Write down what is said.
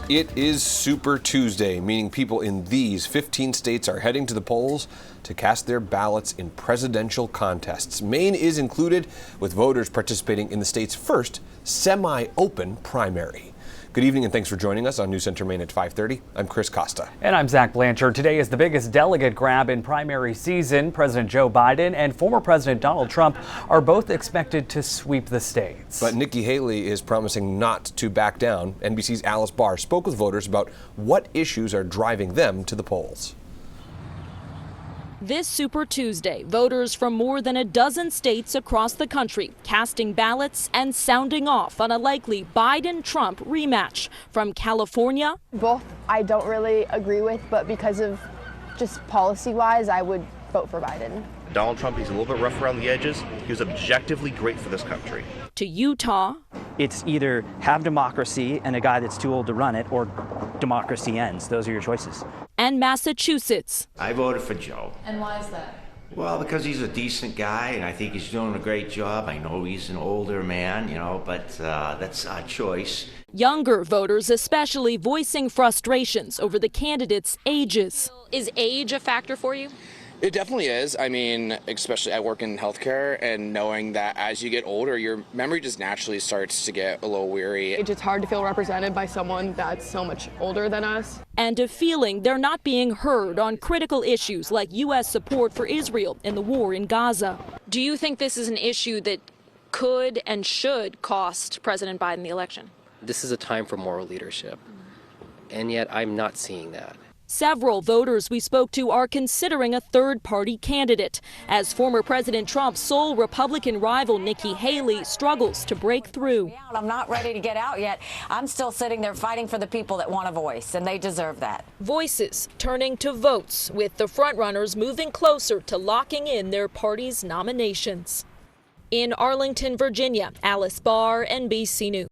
It is Super Tuesday, meaning people in these 15 states are heading to the polls to cast their ballots in presidential contests. Maine is included, with voters participating in the state's first semi-open primary. Good evening and thanks for joining us on News Center Maine at 5:30. I'm Chris Costa. And I'm Zach Blanchard. Today is the biggest delegate grab in primary season. President Joe Biden and former President Donald Trump are both expected to sweep the states. But Nikki Haley is promising not to back down. NBC's Alice Barr spoke with voters about what issues are driving them to the polls. This Super Tuesday, voters from more than a dozen states across the country casting ballots and sounding off on a likely Biden-Trump rematch. From California, both I don't really agree with, but because of just policy-wise, I would vote for Biden. Donald Trump, he's a little bit rough around the edges. He was objectively great for this country. To Utah, it's either have democracy and a guy that's too old to run it, or democracy ends. Those are your choices. And Massachusetts. I voted for Joe. And why is that? Well, because he's a decent guy, and I think he's doing a great job. I know he's an older man, but that's our choice. Younger voters especially voicing frustrations over the candidates' ages. Is age a factor for you? It definitely is. I mean, especially I work in healthcare, and knowing that as you get older, your memory just naturally starts to get a little weary. It's hard to feel represented by someone that's so much older than us. And a feeling they're not being heard on critical issues like U.S. support for Israel in the war in Gaza. Do you think this is an issue that could and should cost President Biden the election? This is a time for moral leadership, and yet I'm not seeing that. Several voters we spoke to are considering a third-party candidate, as former President Trump's sole Republican rival Nikki Haley struggles to break through. I'm not ready to get out yet. I'm still sitting there fighting for the people that want a voice, and they deserve that. Voices turning to votes, with the frontrunners moving closer to locking in their party's nominations. In Arlington, Virginia, Alice Barr, NBC News.